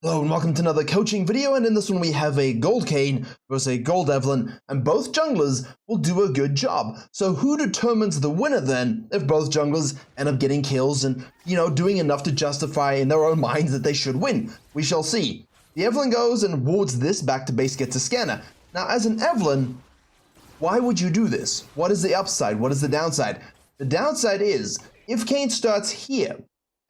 Hello and welcome to another coaching video, and in this one we have a gold Kayn versus a gold Evelynn, and both junglers will do a good job. So who determines the winner then if both junglers end up getting kills and, doing enough to justify in their own minds that they should win? We shall see. The Evelynn goes and wards this back to base, gets a scanner. Now as an Evelynn, why would you do this? What is the upside? What is the downside? The downside is, if Kayn starts here,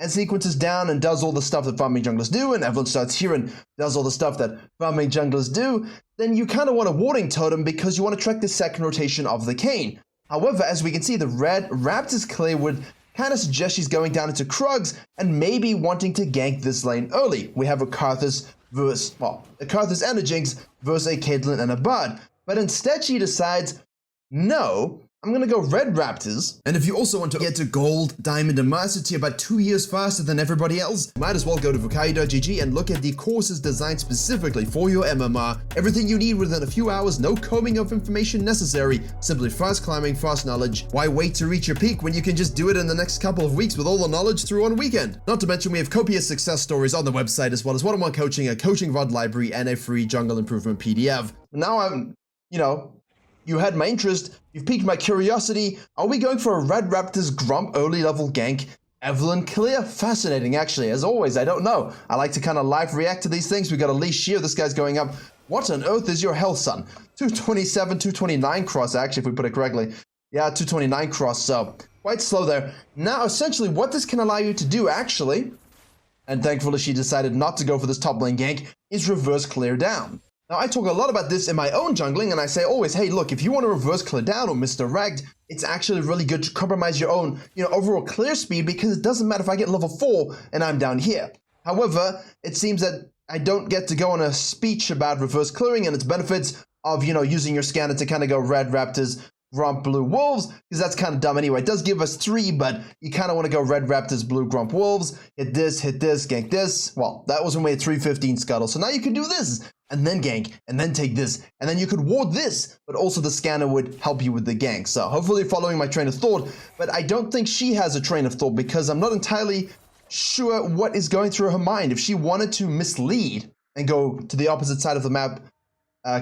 and sequences down and does all the stuff that farming junglers do, and Evelynn starts here and does all the stuff that farming junglers do, then you kind of want a warding totem because you want to track the second rotation of the Kayn. However, as we can see, the red Raptors clear would kind of suggest she's going down into Krugs and maybe wanting to gank this lane early. We have a Karthus versus, a Karthus and a Jinx versus a Caitlyn and a Bard. But instead she decides, no, I'm going to go red Raptors. And if you also want to get to gold, diamond, and master tier about 2 years faster than everybody else, might as well go to Virkayu.gg and look at the courses designed specifically for your MMR. Everything you need within a few hours, no combing of information necessary, simply fast climbing, fast knowledge. Why wait to reach your peak when you can just do it in the next couple of weeks with all the knowledge through one weekend? Not to mention we have copious success stories on the website, as well as one-on-one coaching, a coaching VOD library, and a free jungle improvement PDF. Now I'm, you had my interest, you've piqued my curiosity. Are we going for a red Raptors Grump early level gank? Evelynn clear? Fascinating, actually. As always, I don't know. I like to kind of live react to these things. We got a leash here. This guy's going up. What on earth is your health, son? 227, 229 cross, actually, if we put it correctly. Yeah, 229 cross, so quite slow there. Now, essentially, what this can allow you to do, actually, and thankfully she decided not to go for this top lane gank, is reverse clear down. Now, I talk a lot about this in my own jungling, and I say always, hey, look, if you want to reverse clear down or misdirect, it's actually really good to compromise your own, overall clear speed, because it doesn't matter if I get level 4 and I'm down here. However, it seems that I don't get to go on a speech about reverse clearing and its benefits of, using your scanner to kind of go red Raptors, Grump, blue Wolves, because that's kind of dumb anyway. It does give us 3, but you kind of want to go red Raptors, blue Grump, Wolves, hit this, gank this. Well, that was when we had 315 Scuttle, so now you can do this, and then gank, and then take this, and then you could ward this, but also the scanner would help you with the gank. So hopefully you're following my train of thought, but I don't think she has a train of thought because I'm not entirely sure what is going through her mind. If she wanted to mislead and go to the opposite side of the map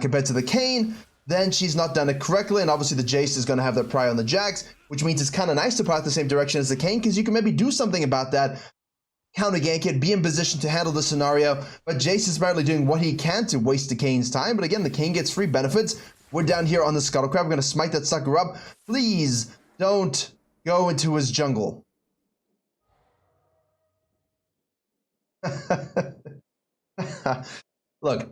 compared to the Kayn, then she's not done it correctly, and obviously the Jace is going to have that pry on the Jax, which means it's kind of nice to pry the same direction as the Kayn, because you can maybe do something about that, counter gank it, be in position to handle the scenario, but Jace is apparently doing what he can to waste the Kayn's time, but again, the Kayn gets free benefits. We're down here on the Scuttle Crab, we're going to smite that sucker up. Please don't go into his jungle. Look.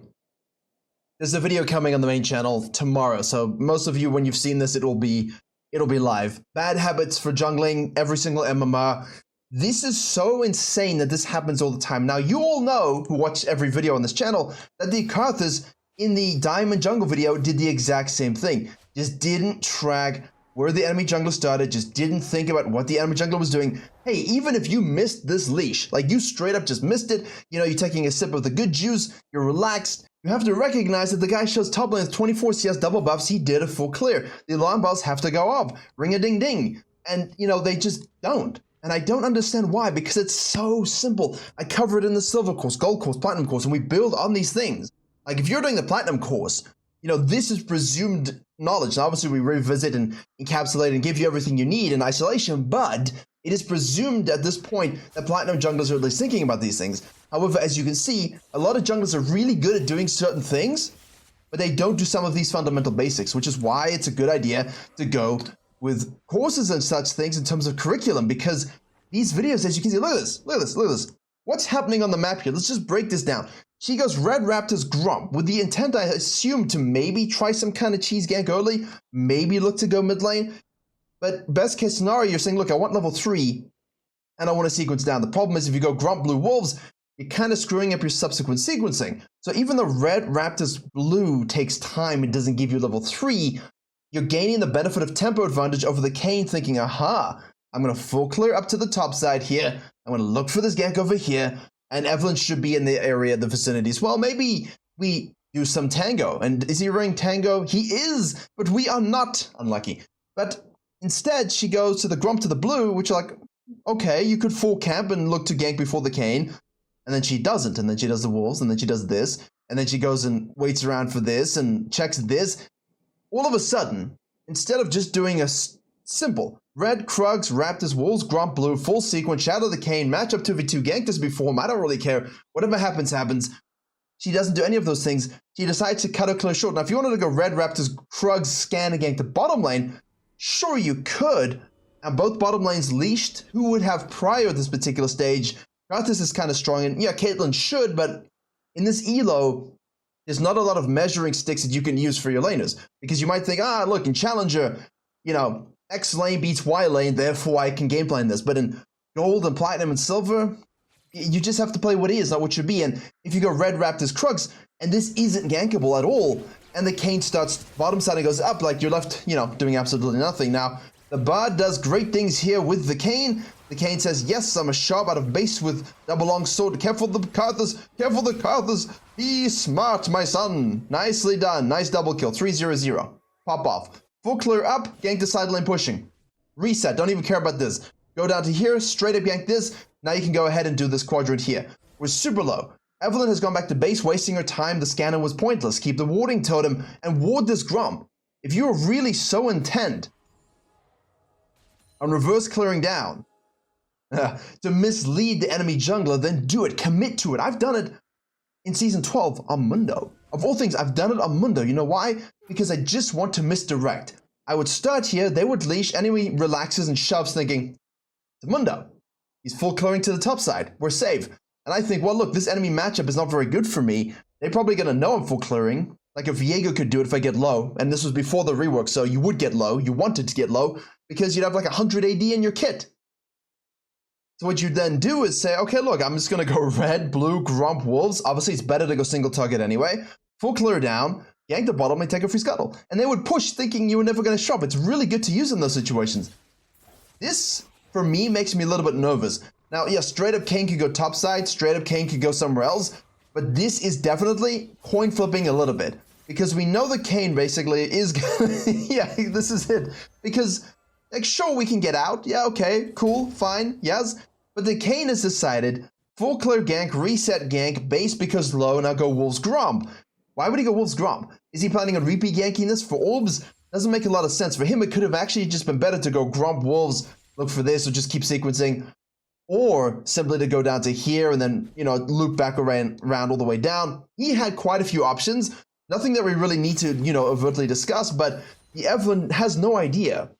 There's a video coming on the main channel tomorrow, so most of you, when you've seen this, it'll be live. Bad habits for jungling, every single MMR. This is so insane that this happens all the time. Now, you all know, who watch every video on this channel, that the Karthus in the Diamond Jungle video did the exact same thing. Just didn't track where the enemy jungler started, just didn't think about what the enemy jungler was doing. Hey, even if you missed this leash, like you straight up just missed it, you're taking a sip of the good juice, you're relaxed, you have to recognize that the guy shows top lane with 24 CS double buffs, he did a full clear. The alarm bells have to go off, ring a ding ding, and they just don't. And I don't understand why, because it's so simple. I cover it in the silver course, gold course, platinum course, and we build on these things. Like if you're doing the platinum course, this is presumed knowledge. Now, obviously, we revisit and encapsulate and give you everything you need in isolation, but it is presumed at this point that platinum junglers are at least thinking about these things. However, as you can see, a lot of junglers are really good at doing certain things, but they don't do some of these fundamental basics, which is why it's a good idea to go with courses and such things in terms of curriculum, because these videos, as you can see, look at this, look at this, look at this. What's happening on the map here? Let's just break this down. She goes red Raptors Grump with the intent, I assume, to maybe try some kind of cheese gank early, maybe look to go mid lane. But best case scenario, you're saying, look, I want level 3 and I want to sequence down. The problem is if you go Grump Blue Wolves, you're kind of screwing up your subsequent sequencing. So even though red Raptors Blue takes time and doesn't give you level 3, you're gaining the benefit of tempo advantage over the Kayn, thinking, aha, I'm going to full clear up to the top side here. I'm going to look for this gank over here. And Evelynn should be in the area, the vicinity as well. Maybe we do some tango. And is he wearing tango? He is, but we are not unlucky. But instead, she goes to the Grump to the blue, which are like, okay, you could full camp and look to gank before the Kayn. and then she doesn't, and then she does the wolves, and then she does this, and then she goes and waits around for this and checks this. All of a sudden, instead of just doing a simple red, Krugs, Raptors, Wolves, Gromp, Blue, full sequence, Shadow the Cane, matchup 2v2, gank this before him, I don't really care. Whatever happens, happens. She doesn't do any of those things. She decides to cut her clear short. Now, if you wanted to go red, Raptors, Krugs, scan and gank the bottom lane, sure you could. And both bottom lanes leashed. Who would have prior at this particular stage? Kratos is kind of strong, and yeah, Caitlyn should, but in this elo, there's not a lot of measuring sticks that you can use for your laners. Because you might think, look, in Challenger, you know, X lane beats Y lane, therefore I can game plan this. But in Gold and Platinum and Silver, you just have to play what is, not what should be. And if you go red, Raptors, Krugs, and this isn't gankable at all, and the Kayn starts bottom side and goes up, like you're left, you know, doing absolutely nothing. Now, the Bard does great things here with the Kayn. The Kayn says, yes, I'm a sharp out of base with double long sword. Careful the Carthus, careful the Carthus. Be smart, my son. Nicely done. Nice double kill. 3-0-0. Pop off. Full clear up, gank the side lane pushing. Reset, don't even care about this. Go down to here, straight up yank this. Now you can go ahead and do this quadrant here. We're super low. Evelynn has gone back to base, wasting her time. The scanner was pointless. Keep the warding totem and ward this Gromp. If you are really so intent on reverse clearing down to mislead the enemy jungler, then do it. Commit to it. I've done it in Season 12 on Mundo. Of all things, I've done it on Mundo. You know why? Because I just want to misdirect. I would start here, they would leash, enemy relaxes and shoves thinking, it's Mundo. He's full clearing to the top side. We're safe. And I think, well, look, this enemy matchup is not very good for me. They're probably going to know I'm full clearing. Like if Viego could do it if I get low, and this was before the rework, so you would get low. You wanted to get low because you'd have like 100 AD in your kit. So what you then do is say, okay, look, I'm just going to go red, blue, Gromp, Wolves. Obviously, it's better to go single target anyway. Full clear down, yank the bottom, and take a free scuttle. And they would push thinking you were never going to shop. It's really good to use in those situations. This, for me, makes me a little bit nervous. Now, yeah, straight up Kayn could go top side, straight up Kayn could go somewhere else. But this is definitely coin flipping a little bit. Because we know the Kayn basically is gonna, yeah, this is it. Because, like, sure, we can get out. Yeah, okay, cool, fine, yes. But the Kayn has decided, full clear gank, reset gank, base because low, now go Wolves Gromp. Why would he go Wolves Gromp? Is he planning on repeat ganking this for orbs? Doesn't make a lot of sense. For him, it could have actually just been better to go Gromp Wolves, look for this, or just keep sequencing. Or simply to go down to here and then, you know, loop back around all the way down. He had quite a few options. Nothing that we really need to, you know, overtly discuss, but the Evelynn has no idea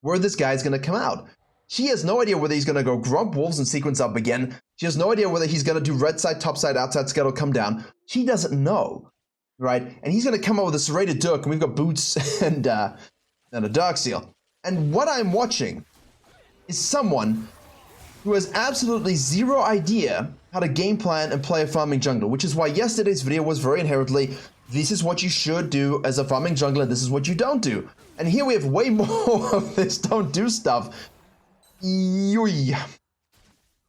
where this guy is going to come out. She has no idea whether he's going to go Gromp Wolves and sequence up again. She has no idea whether he's going to do red side, top side, outside, scuttle, come down. She doesn't know, right? And he's going to come out with a serrated Dirk, and we've got Boots and a Dark Seal. And what I'm watching is someone who has absolutely zero idea how to game plan and play a farming jungler, which is why yesterday's video was very inherently, this is what you should do as a farming jungler, this is what you don't do. And here we have way more of this don't do stuff. And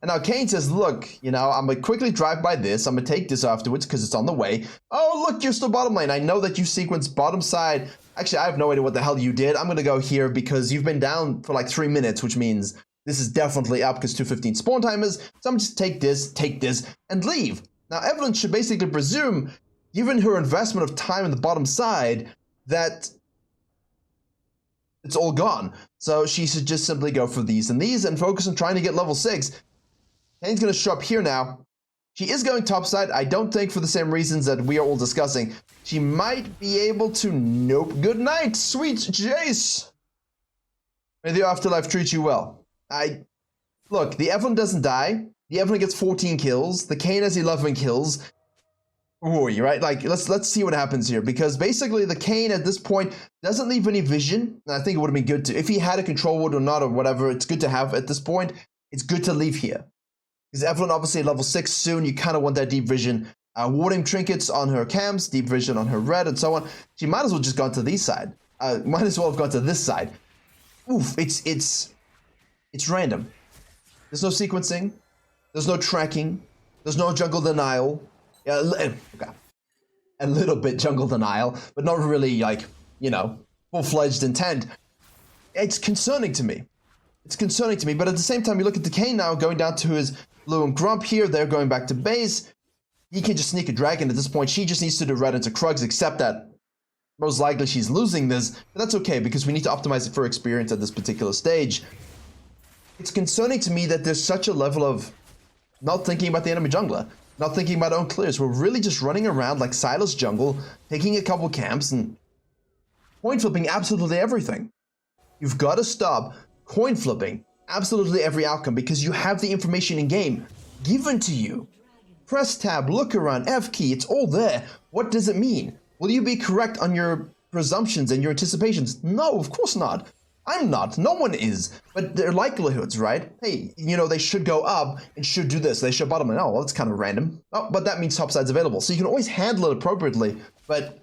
now Kayn says, look, you know, I'm gonna quickly drive by this, I'm gonna take this afterwards because it's on the way. Oh, look, you're still bottom lane. I know that you sequenced bottom side. Actually, I have no idea what the hell you did. I'm gonna go here because you've been down for like 3 minutes, which means this is definitely up because 2:15 spawn time is. So I'm just take this, and leave. Now, Evelynn should basically presume, given her investment of time in the bottom side, that it's all gone. So she should just simply go for these and focus on trying to get level 6. Kayn's going to show up here now. She is going top side. I don't think for the same reasons that we are all discussing. She might be able to... Nope. Good night, sweet Jace. May the afterlife treat you well. Look, the Evelynn doesn't die. The Evelynn gets 14 kills. The Kayn has 11 kills. Ooh, right? Like, let's see what happens here. Because basically, the Kayn at this point doesn't leave any vision. And I think it would have been good to... If he had a control ward or not or whatever, it's good to have at this point. It's good to leave here. Because Evelynn obviously level 6 soon. You kind of want that deep vision. Warding trinkets on her camps. Deep vision on her red and so on. She might as well just gone to this side. Might as well have gone to this side. Oof, it's random. There's no sequencing. There's no tracking. There's no jungle denial. Okay. A little bit jungle denial, but not really like, you know, full-fledged intent. It's concerning to me. It's concerning to me, but at the same time, you look at the Kayn now going down to his Blue and Grump here, they're going back to base. He can just sneak a dragon at this point. She just needs to do red into Krugs, except that most likely she's losing this. But that's okay, because we need to optimize it for experience at this particular stage. It's concerning to me that there's such a level of not thinking about the enemy jungler, not thinking about own clears. We're really just running around like Silas jungle, taking a couple camps and coin flipping absolutely everything. You've got to stop coin flipping absolutely every outcome because you have the information in game given to you. Press tab, look around, F key, it's all there. What does it mean? Will you be correct on your presumptions and your anticipations? No, of course not. I'm not. No one is. But they're likelihoods, right? Hey, you know, they should go up and should do this. They should bottom line. Oh, well, that's kind of random. Oh, but that means topside's available. So you can always handle it appropriately, but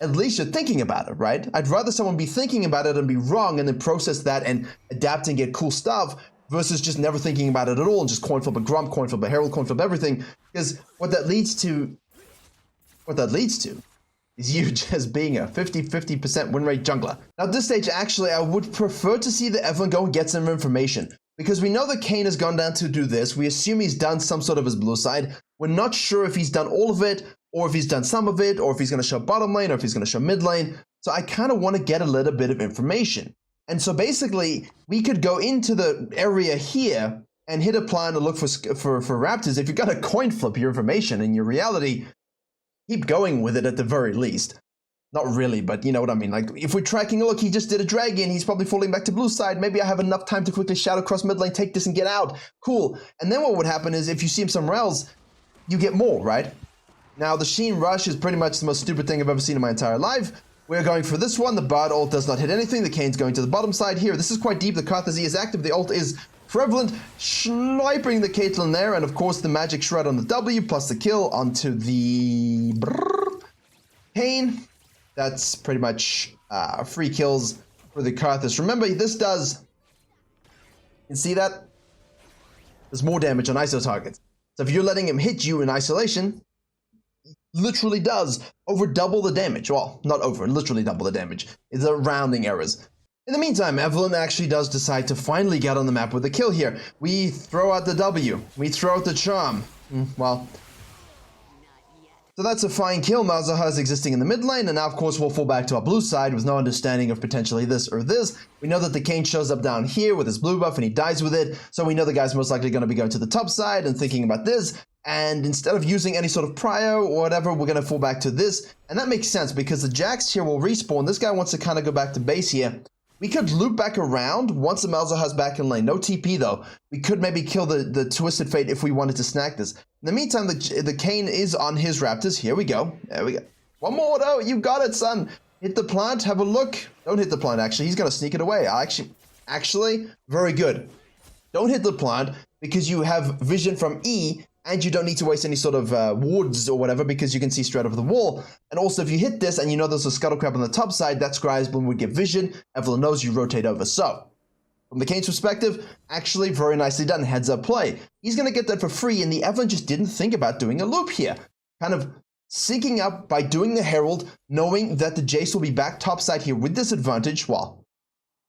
at least you're thinking about it, right? I'd rather someone be thinking about it and be wrong and then process that and adapt and get cool stuff versus just never thinking about it at all and just coin flip a Grump, coin flip a Herald, coin flip everything. Because what that leads to is you just being a 50% win rate jungler. Now at this stage, actually, I would prefer to see the Evelyn go and get some information. Because we know that Kayn has gone down to do this. We assume he's done some sort of his blue side. We're not sure if he's done all of it, or if he's done some of it, or if he's going to show bottom lane, or if he's going to show mid lane. So I kind of want to get a little bit of information. And so basically, we could go into the area here and hit a plan to look for Raptors. If you've got to coin flip your information in your reality, keep going with it at the very least. Not really, but you know what I mean. Like, if we're tracking, look, he just did a dragon. He's probably falling back to blue side. Maybe I have enough time to quickly shadow cross mid lane, take this and get out. Cool. And then what would happen is if you see him somewhere else, you get more, right? Now, the Sheen Rush is pretty much the most stupid thing I've ever seen in my entire life. We're going for this one. The Bard ult does not hit anything. The Kayn's going to the bottom side here. This is quite deep. The Karthus E is active. The ult is prevalent. Sniping the Caitlyn there. And, of course, the Magic Shred on the W plus the kill onto the Kayn. That's pretty much free kills for the Karthus. Remember, this does... You can see that? There's more damage on ISO targets. So if you're letting him hit you in isolation... literally does over double the damage. Well, not over, literally double the damage. It's a rounding errors. In the meantime, Evelyn actually does decide to finally get on the map with a kill here. We throw out the W. We throw out the charm. Well, so that's a fine kill. Malzahar is existing in the mid lane, and now, of course, we'll fall back to our blue side with no understanding of potentially this or this. We know that the Kayn shows up down here with his blue buff, and he dies with it, so we know the guy's most likely going to be going to the top side and thinking about this. And instead of using any sort of prio or whatever, we're going to fall back to this. And that makes sense because the Jax here will respawn. This guy wants to kind of go back to base here. We could loop back around once the Malzahar's back in lane. No TP though. We could maybe kill the Twisted Fate if we wanted to snack this. In the meantime, the Kayn is on his Raptors. Here we go. There we go. One more though. You got it, son. Hit the plant. Have a look. Don't hit the plant, actually. He's going to sneak it away. Actually, very good. Don't hit the plant because you have vision from E, and you don't need to waste any sort of wards or whatever because you can see straight over the wall. And also, if you hit this and you know there's a Scuttle Crab on the top side, that Scribesblin would get vision. Evelyn knows you rotate over. So, from the Kayn's perspective, actually very nicely done. Heads up play. He's going to get that for free, and the Evelyn just didn't think about doing a loop here. Kind of syncing up by doing the Herald, knowing that the Jace will be back top side here with this advantage. Well,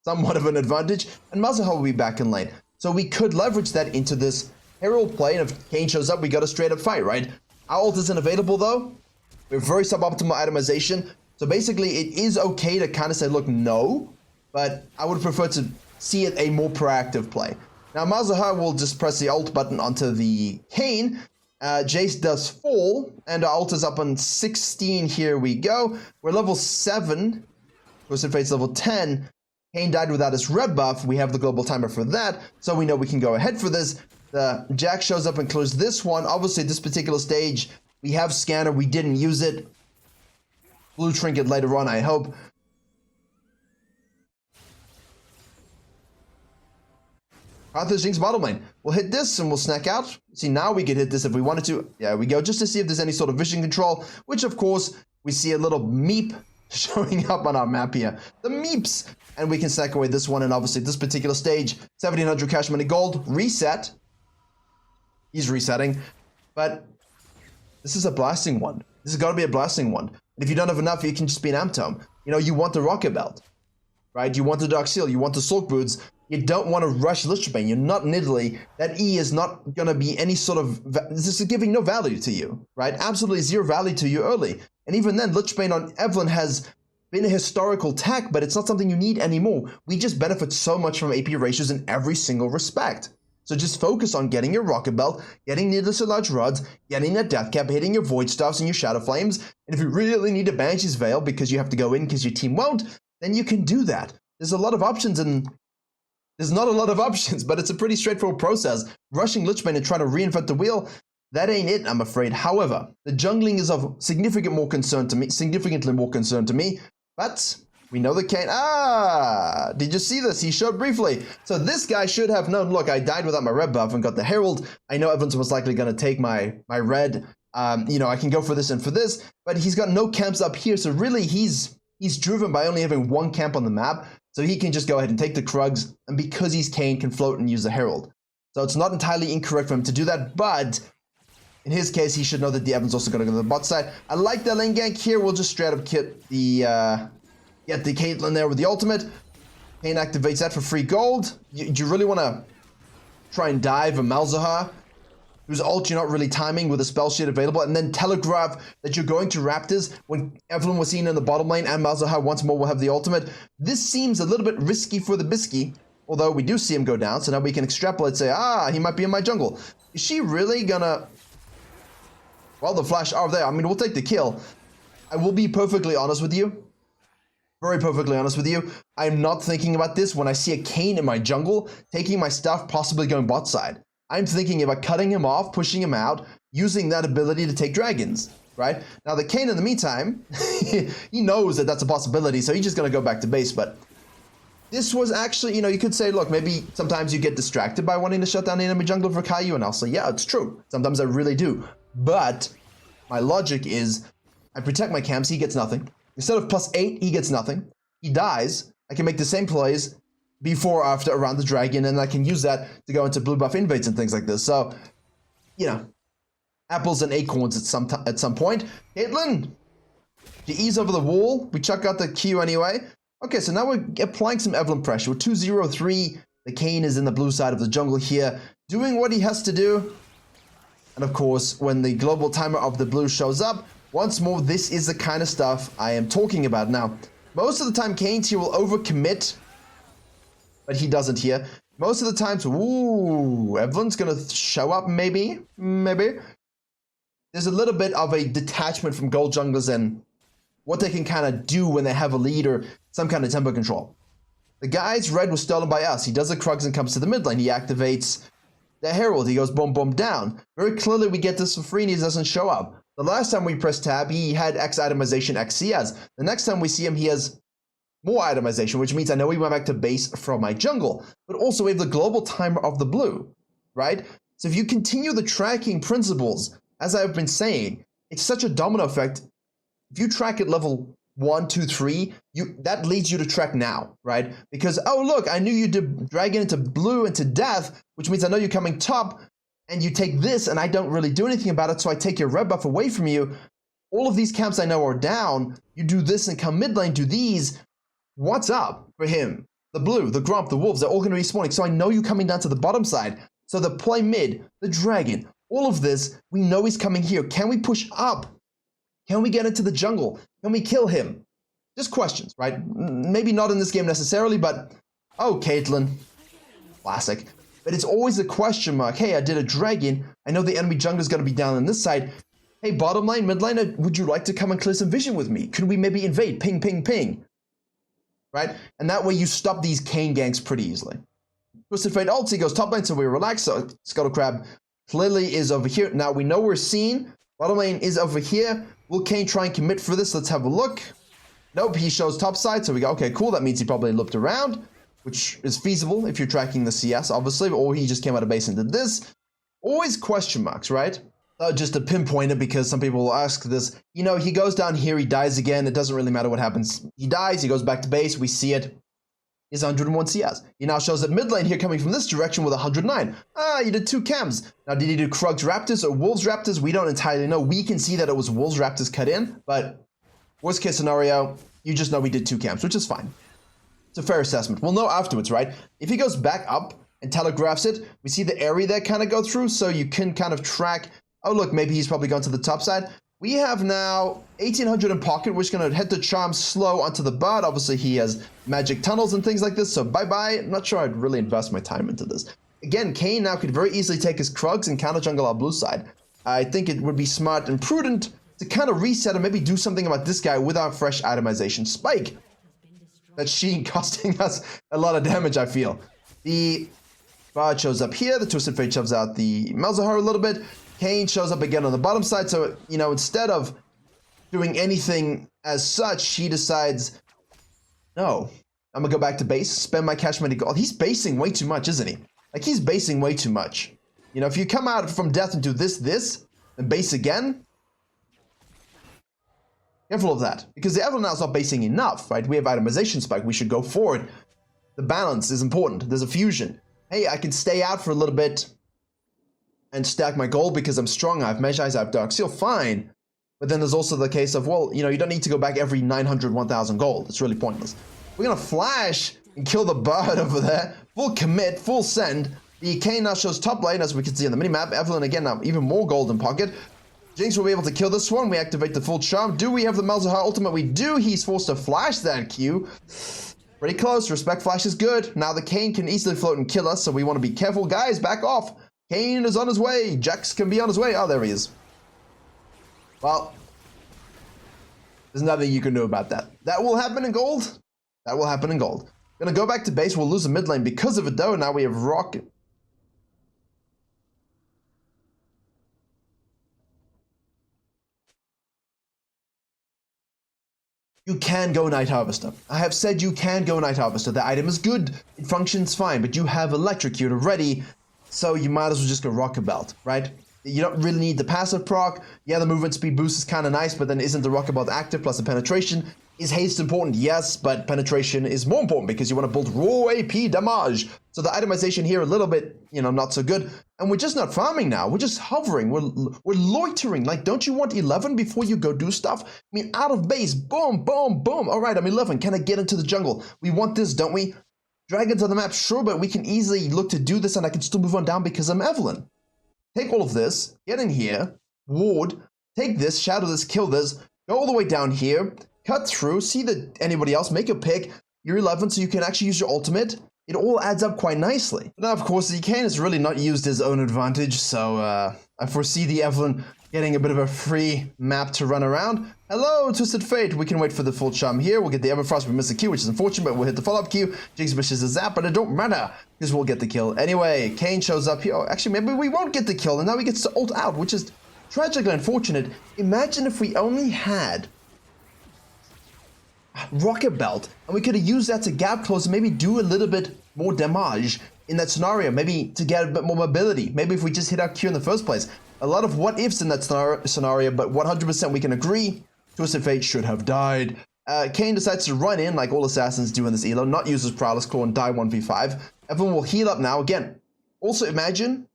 somewhat of an advantage, and Malzahar will be back in lane. So we could leverage that into this Herald play, and if Kayn shows up, we got a straight up fight, right? Our ult isn't available though. We're very suboptimal itemization. So basically, it is okay to kind of say, look, no, but I would prefer to see it a more proactive play. Now, Malzahar will just press the ult button onto the Kayn. Jace does fall, and our ult is up on 16. Here we go. We're level 7. Twisted Fate's level 10. Kayn died without his red buff. We have the global timer for that, so we know we can go ahead for this. The Jack shows up and clears this one. Obviously, this particular stage, we have Scanner. We didn't use it. Blue Trinket later on, I hope. Arthur Jinx bottom lane. We'll hit this and we'll snack out. See, now we could hit this if we wanted to. Yeah, we go, just to see if there's any sort of vision control, which, of course, we see a little meep showing up on our map here. The meeps! And we can snack away this one, and obviously this particular stage, 1,700 cash money gold, reset. He's resetting, but this is a blasting one. This has got to be a blasting one. And if you don't have enough, you can just be an Amp Tome. You know, you want the Rocket Belt, right? You want the Dark Seal, you want the Sulk Boots. You don't want to rush Lichbane. You're not in Italy. That E is not going to be any sort of... This is giving no value to you, right? Absolutely zero value to you early. And even then, Lichbane on Evelyn has been a historical tech, but it's not something you need anymore. We just benefit so much from AP ratios in every single respect. So just focus on getting your Rocket Belt, getting needlessly large rods, getting that Death Cap, hitting your Void Staffs and your Shadow Flames. And if you really need a Banshee's Veil because you have to go in because your team won't, then you can do that. There's a lot of options, and there's not a lot of options, but it's a pretty straightforward process. Rushing Lichbane and trying to reinvent the wheel, that ain't it, I'm afraid. However, the jungling is of significantly more concern to me, but we know the Kayn. Did you see this? He showed briefly. So this guy should have known, look, I died without my red buff and got the Herald. I know Evans was likely going to take my red. You know, I can go for this and for this, but he's got no camps up here. So really, he's driven by only having one camp on the map. So he can just go ahead and take the Krugs, and because he's Kayn, can float and use the Herald. So it's not entirely incorrect for him to do that, but in his case, he should know that the Evans also going to go to the bot side. I like the lane gank here. We'll just straight up get the Caitlyn there with the ultimate. Kayn activates that for free gold. Do you really want to try and dive a Malzahar, whose ult you're not really timing with a spell sheet available, and then telegraph that you're going to Raptors when Evelyn was seen in the bottom lane and Malzahar once more will have the ultimate? This seems a little bit risky for the Bisky, although we do see him go down, so now we can extrapolate, say, he might be in my jungle. Is she really gonna... Well, the flash are there. I mean, we'll take the kill. I will be perfectly honest with you. Very perfectly honest with you. I'm not thinking about this when I see a Kayn in my jungle, taking my stuff, possibly going bot side. I'm thinking about cutting him off, pushing him out, using that ability to take dragons, right? Now, the Kayn, in the meantime, he knows that that's a possibility, so he's just going to go back to base, but this was actually, you know, you could say, look, maybe sometimes you get distracted by wanting to shut down the enemy jungle for Virkayu, and I'll say, yeah, it's true. Sometimes I really do. But my logic is, I protect my camps, he gets nothing. Instead of +8, he gets nothing. He dies, I can make the same plays before, after, around the dragon, and I can use that to go into blue buff invades and things like this. So, you know, apples and acorns at some point. Caitlyn, she ease over the wall. We chuck out the Q anyway. Okay, so now we're applying some Evelyn pressure. We're 2-0-3. The Kayn is in the blue side of the jungle here, doing what he has to do. And of course, when the global timer of the blue shows up, once more, this is the kind of stuff I am talking about. Now, most of the time, Kayn's here will overcommit, but he doesn't here. Most of the times, ooh, Evelyn's gonna show up, maybe. There's a little bit of a detachment from gold junglers and what they can kind of do when they have a lead or some kind of tempo control. The guy's red was stolen by us. He does the Krugs and comes to the mid lane. He activates the Herald. He goes boom, boom, down. Very clearly, we get this for free and he doesn't show up. The last time we pressed tab, he had X itemization, X CS. The next time we see him, he has more itemization, which means I know he went back to base from my jungle, but also we have the global timer of the blue, right? So if you continue the tracking principles, as I've been saying, it's such a domino effect. If you track at level 1, 2, 3, that leads you to track now, right? Because, oh look, I knew you did dragon into blue into death, which means I know you're coming top, and you take this, and I don't really do anything about it, so I take your red buff away from you. All of these camps I know are down. You do this and come mid lane, do these. What's up for him? The blue, the grump, the wolves, they're all going to be spawning. So I know you coming down to the bottom side. So the play mid, the dragon, all of this, we know he's coming here. Can we push up? Can we get into the jungle? Can we kill him? Just questions, right? Maybe not in this game necessarily, but oh, Caitlyn, classic. But it's always a question mark. Hey, I did a dragon. I know the enemy jungle is going to be down on this side. Hey, bottom lane, mid lane, would you like to come and clear some vision with me? Could we maybe invade? Ping, ping, ping. Right? And that way you stop these Kayn ganks pretty easily. Twisted Fate ults, he goes top lane, so we relax. So Scuttle Crab clearly is over here. Now we know we're seen. Bottom lane is over here. Will Kayn try and commit for this? Let's have a look. Nope, he shows top side, so we go, okay, cool. That means he probably looped around, which is feasible if you're tracking the CS, obviously, or he just came out of base and did this. Always question marks, right? Just to pinpoint it, because some people will ask this. You know, he goes down here, he dies again. It doesn't really matter what happens. He dies, he goes back to base, we see it. He's 101 CS. He now shows at mid lane here coming from this direction with 109. You did 2 cams. Now, did he do Krugs Raptors or Wolves Raptors? We don't entirely know. We can see that it was Wolves Raptors cut in, but worst case scenario, you just know we did 2 cams, which is fine. It's a fair assessment. We'll know afterwards, right? If he goes back up and telegraphs it, we see the area there kind of go through, so you can kind of track, oh look, maybe he's probably gone to the top side. We have now 1800 in pocket. We're just going to head the charm slow onto the bird. Obviously, he has magic tunnels and things like this, so bye-bye. I'm not sure I'd really invest my time into this. Again, Kayn now could very easily take his Krugs and counter jungle our blue side. I think it would be smart and prudent to kind of reset and maybe do something about this guy with our fresh itemization spike. That Sheen costing us a lot of damage, I feel. The bird shows up here. The Twisted Fate shoves out the Malzahar a little bit. Kayn shows up again on the bottom side. So, you know, instead of doing anything as such, he decides, no, I'm going to go back to base, spend my cash money gold. He's basing way too much, isn't he? Like, he's basing way too much. You know, if you come out from death and do this, and base again, careful of that. Because the Evelyn now is not basing enough, right? We have itemization spike. We should go forward. The balance is important. There's a fusion. Hey, I can stay out for a little bit and stack my gold because I'm strong. I have Mesh Eyes, I have Dark Seal, fine. But then there's also the case of, well, you know, you don't need to go back every 900, 1000 gold. It's really pointless. We're going to flash and kill the bird over there. Full commit, full send. The Kayn now shows top lane, as we can see on the minimap. Evelyn, again, now even more gold in pocket. Jinx will be able to kill this one. We activate the full charm. Do we have the Malzahar ultimate? We do. He's forced to flash that Q. Pretty close. Respect flash is good. Now the Kayn can easily float and kill us, so we want to be careful. Guys, back off. Kayn is on his way. Jax can be on his way. Oh, there he is. Well, there's nothing you can do about that. That will happen in gold. That will happen in gold. Gonna go back to base. We'll lose the mid lane because of it, though. Now we have Rocket. You can go Night Harvester. I have said you can go Night Harvester. The item is good. It functions fine, but you have Electrocute already, so you might as well just go Rocket Belt, right? You don't really need the passive proc. Yeah, the movement speed boost is kind of nice, but then isn't the Rocket Belt active plus the penetration? Is haste important? Yes, but penetration is more important because you want to build raw AP damage. So the itemization here a little bit, you know, not so good. And we're just not farming now. We're just hovering. We're loitering. Like, don't you want 11 before you go do stuff? I mean, out of base, boom, boom, boom. All right, I'm 11. Can I get into the jungle? We want this, don't we? Dragons on the map, sure, but we can easily look to do this and I can still move on down because I'm Evelyn. Take all of this, get in here, ward, take this, shadow this, kill this, go all the way down here, cut through, see that anybody else, make a pick. You're 11, so you can actually use your ultimate. It all adds up quite nicely. Now, of course, the Kayn has really not used his own advantage, so I foresee the Evelyn getting a bit of a free map to run around. Hello, Twisted Fate. We can wait for the full charm here. We'll get the Everfrost. We miss the Q, which is unfortunate, but we'll hit the follow-up Q. Jinx wishes a zap, but it don't matter, because we'll get the kill. Anyway, Kayn shows up here. Oh, actually, maybe we won't get the kill, and now he gets to ult out, which is tragically unfortunate. Imagine if we only had Rocket Belt, and we could have used that to gap close and maybe do a little bit more damage in that scenario, maybe to get a bit more mobility. Maybe if we just hit our Q in the first place. A lot of what ifs in that scenario, but 100% we can agree Twisted Fate should have died. Kayn decides to run in like all assassins do in this elo, not use his Prowler's Claw and die 1v5. Everyone will heal up now. Again, also imagine,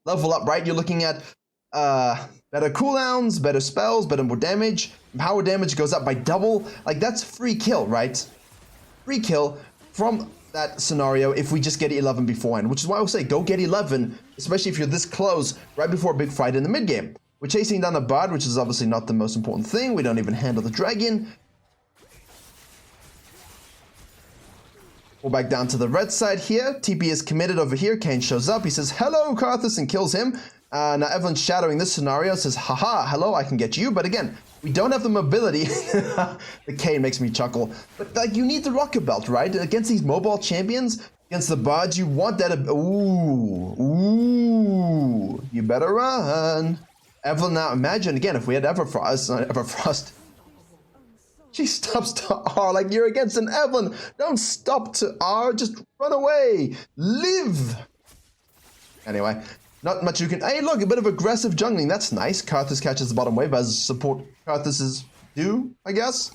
level up, right? You're looking at better cooldowns, better spells, better more damage. Power damage goes up by double. Like, that's free kill, right? Free kill from that scenario if we just get 11 beforehand, which is why I will say go get 11, especially if you're this close right before a big fight in the mid game. We're chasing down the bard, which is obviously not the most important thing. We don't even handle the dragon. We're back down to the red side here. TP is committed over here. Kayn shows up. He says, hello, Karthus, and kills him. Now Evelyn's shadowing this scenario, says, haha, hello, I can get you. But again, we don't have the mobility. The Kayn makes me chuckle. But like, you need the Rocket Belt, right? Against these mobile champions, against the bards, you want that. Ooh, you better run. Evelyn now, imagine again, if we had Everfrost, she stops to R like you're against an Evelyn. Don't stop to R, just run away. Live. Anyway. Not much you can... Hey, look, a bit of aggressive jungling. That's nice. Karthus catches the bottom wave as support Karthus do, I guess.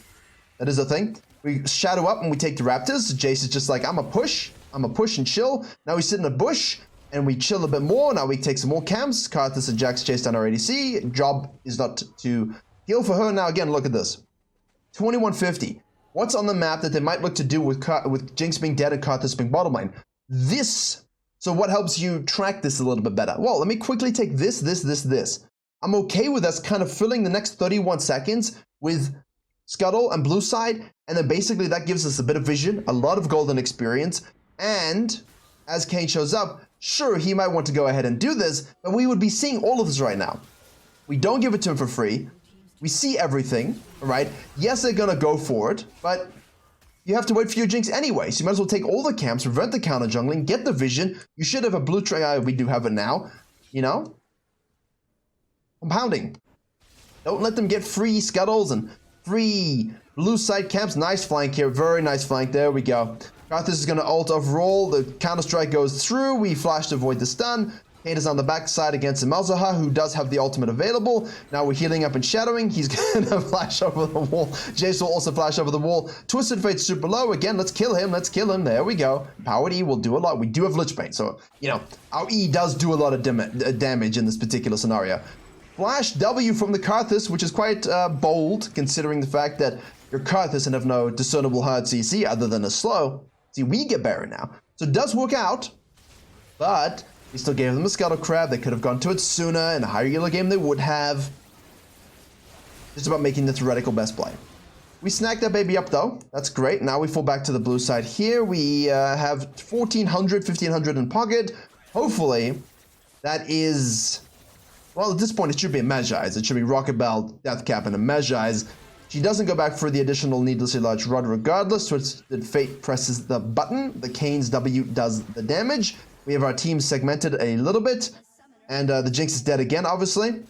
That is a thing. We shadow up and we take the Raptors. Jace is just like, I'm a push and chill. Now we sit in a bush and we chill a bit more. Now we take some more camps. Karthus and Jax chase down our ADC. Job is not to heal for her. Now again, look at this. 2150. what's on the map that they might look to do with Jinx being dead and Karthus being bottom lane. So what helps you track this a little bit better? Well, let me quickly take this. I'm okay with us kind of filling the next 31 seconds with Scuttle and blue side, and then basically that gives us a bit of vision, a lot of golden experience, and as Kayn shows up, sure, he might want to go ahead and do this, but we would be seeing all of this right now. We don't give it to him for free. We see everything, right? Yes, they're gonna go for it, but you have to wait for your Jinx anyway, so you might as well take all the camps, prevent the counter jungling, get the vision. You should have a blue tray. We do have it now, you know? Compounding. Don't let them get free scuttles and free blue side camps. Nice flank here, very nice flank. There we go. Karthus is going to ult overall. The counter strike goes through. We flash to avoid the stun. Kayn is on the back side against the Malzahar, who does have the ultimate available. Now we're healing up and shadowing. He's going to flash over the wall. Jace will also flash over the wall. Twisted Fate super low. Again, let's kill him. Let's kill him. There we go. Powered E will do a lot. We do have Lich Bane, so, you know, our E does do a lot of damage in this particular scenario. Flash W from the Karthus, which is quite bold, considering the fact that your Karthus and have no discernible hard CC other than a slow. See, we get Baron now. So it does work out, but we still gave them a Scuttle Crab. They could have gone to it sooner. In a higher elo game, they would have. Just about making the theoretical best play. We snagged that baby up, though. That's great. Now we fall back to the blue side here. We have 1,400, 1,500 in pocket. Hopefully, that is... Well, at this point, it should be a Magize. It should be Rocket Bell, Deathcap, and a Magize. She doesn't go back for the additional needlessly large rod regardless. Twisted Fate presses the button. The Kayn's W does the damage. We have our team segmented a little bit. And the Jinx is dead again, obviously.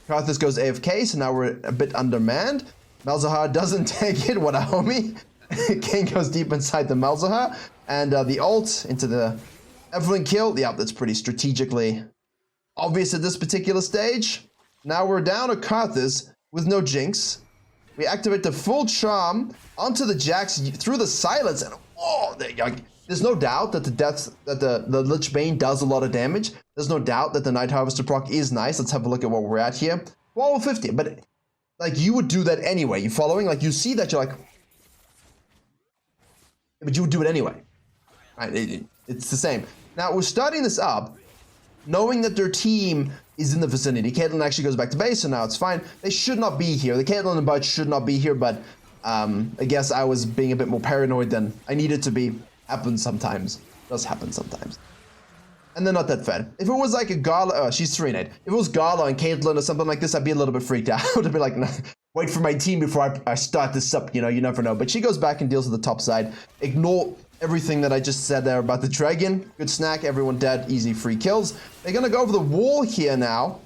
Karthus goes AFK, so now we're a bit undermanned. Malzahar doesn't take it. What a homie. Kayn goes deep inside the Malzahar. And the ult into the Evelyn kill. Yeah, that's pretty strategically obvious at this particular stage. Now we're down a Karthus with no Jinx. We activate the full charm onto the Jax through the silence, and oh, there's no doubt that the Lich Bane does a lot of damage. There's no doubt that the Night Harvester proc is nice. Let's have a look at what we're at here. 1250, but like you would do that anyway. You following? Like you see that, you're like, but you would do it anyway. Right? It's the same. Now we're starting this up, knowing that their team is in the vicinity. Caitlyn actually goes back to base, so now it's fine. They should not be here. The Caitlyn and Bud should not be here, but I guess I was being a bit more paranoid than I needed to be. Happens sometimes. Does happen sometimes. And they're not that fed. If it was like a Gala, she's 3-8. If it was Gala and Caitlyn or something like this, I'd be a little bit freaked out. I'd be like, no, wait for my team before I start this up. You know, you never know. But she goes back and deals with the top side. Ignore everything that I just said there about the dragon. Good snack, everyone dead, easy free kills. They're gonna go over the wall here now.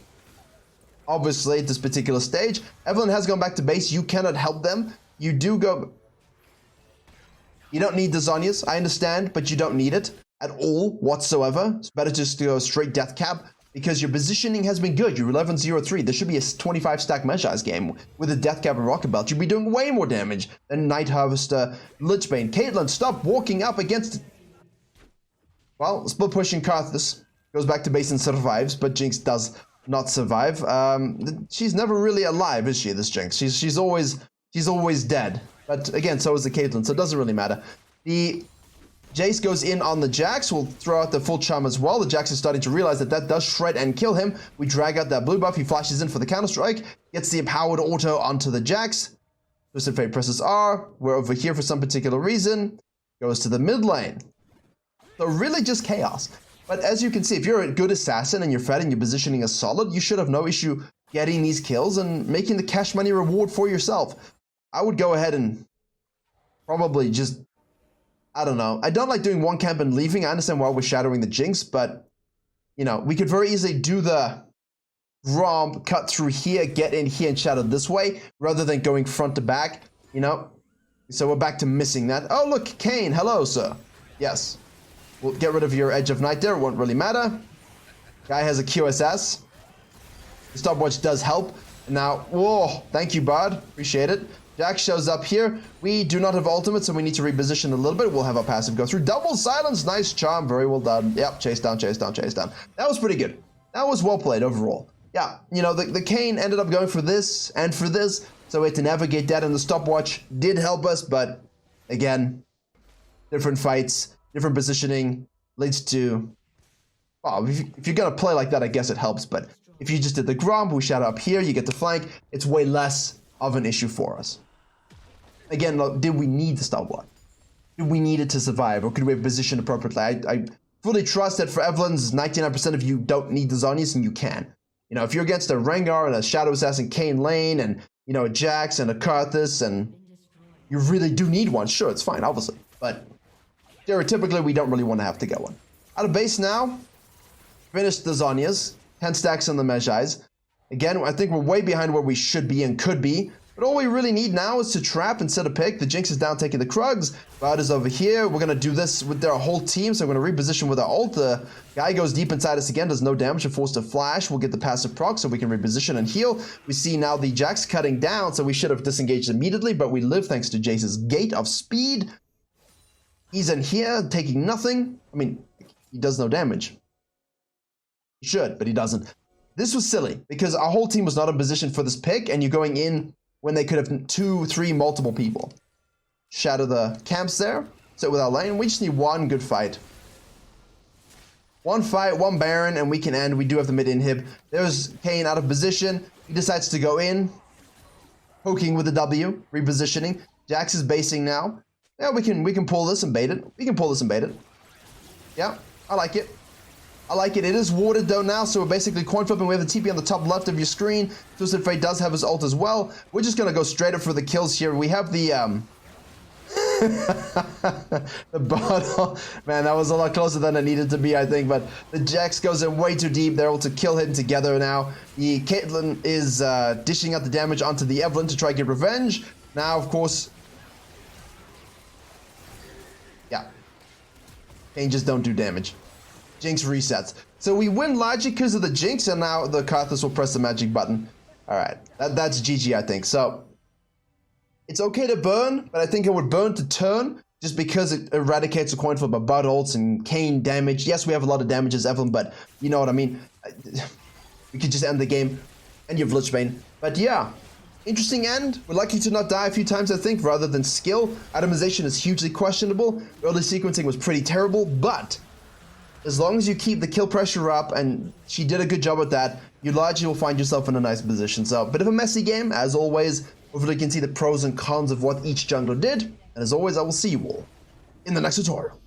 Obviously, at this particular stage. Evelyn has gone back to base. You cannot help them. You do go... You don't need the Zhonya's, I understand, but you don't need it at all whatsoever. It's better just to go straight death cap because your positioning has been good. You're 11-0-3. There should be a 25 stack Magize game with a death cap and rocket belt. You'd be doing way more damage than Night Harvester, Lich Bane. Caitlyn, stop walking up against... Well, split pushing Karthus. Goes back to base and survives, but Jinx does not survive. She's never really alive, is she, this Jinx? She's always dead. But again, so is the Caitlyn, so it doesn't really matter. The Jace goes in on the Jax. We'll throw out the full charm as well. The Jax is starting to realize that that does shred and kill him. We drag out that blue buff. He flashes in for the counter strike. Gets the empowered auto onto the Jax. Twisted Fate presses R. We're over here for some particular reason. Goes to the mid lane. So really just chaos. But as you can see, if you're a good assassin and you're fed and your positioning is solid, you should have no issue getting these kills and making the cash money reward for yourself. I would go ahead and probably just, I don't know. I don't like doing one camp and leaving. I understand why we're shadowing the Jinx, but, you know, we could very easily do the romp, cut through here, get in here and shadow this way, rather than going front to back, you know? So we're back to missing that. Oh, look, Kayn. Hello, sir. Yes. We'll get rid of your Edge of Night there. It won't really matter. Guy has a QSS. The stopwatch does help. Now, whoa, thank you, bud. Appreciate it. Jax shows up here. We do not have ultimate, so we need to reposition a little bit. We'll have our passive go through. Double silence, nice charm, very well done. Yep, chase down, chase down, chase down. That was pretty good. That was well played overall. Yeah, you know, the Kayn ended up going for this and for this. so we had to navigate that, and the stopwatch did help us, but again, different fights, different positioning leads to, well, if you're gonna play like that, I guess it helps, but if you just did the Gromp, we shadow up here, you get the flank, it's way less of an issue for us. Again, look, did we need the stopwatch? Did we need it to survive, or could we have positioned appropriately? I fully trust that for Evelyn's, 99% of you don't need the Zhonya's, and you can. You know, if you're against a Rengar and a Shadow Assassin Kayn lane, and, you know, a Jax and a Karthus, and you really do need one, sure, it's fine, obviously. But stereotypically, we don't really want to have to get one. Out of base now, finished the Zhonya's, 10 stacks on the Mejai's. Again, I think we're way behind where we should be and could be. But all we really need now is to trap instead of pick. The Jinx is down taking the Krugs. Cloud is over here. We're going to do this with their whole team. So we're going to reposition with our ult. The guy goes deep inside us again. Does no damage. We're forced to flash. We'll get the passive proc so we can reposition and heal. We see now the Jax cutting down. So we should have disengaged immediately. But we live thanks to Jace's Gate of Speed. He's in here taking nothing. I mean, he does no damage. He should, but he doesn't. This was silly because our whole team was not in position for this pick. And you're going in when they could have 2, 3, multiple people. Shatter the camps there. Sit with our lane. We just need one good fight. One fight, one Baron, and we can end. We do have the mid inhib. There's Kayn out of position. He decides to go in. Poking with the W. Repositioning. Jax is basing now. Yeah, we can pull this and bait it. We can pull this and bait it. Yeah, I like it. I like it. It is warded though now, so we're basically coin flipping. We have the TP on the top left of your screen. Twisted Fate does have his ult as well. We're just gonna go straight up for the kills here. We have the the bottle. Man, that was a lot closer than it needed to be, I think. But the Jax goes in way too deep. They're able to kill him together now. The Caitlyn is dishing out the damage onto the Evelyn to try to get revenge. Now, of course, yeah, Kayn just don't do damage. Jinx resets. So we win largely because of the Jinx, and now the Karthus will press the magic button. Alright, that's GG, I think. So, it's okay to burn, but I think I would burn to turn, just because it eradicates the coin flip of Bud ults and Kayn damage. Yes, we have a lot of damage as Evelyn, but you know what I mean. We could just end the game, and you have Lichbane. But yeah, interesting end. We're lucky to not die a few times, I think, rather than skill. Itemization is hugely questionable. Early sequencing was pretty terrible, but as long as you keep the kill pressure up, and she did a good job with that, you largely will find yourself in a nice position. So, a bit of a messy game, as always. Hopefully you can see the pros and cons of what each jungler did. And as always, I will see you all in the next tutorial.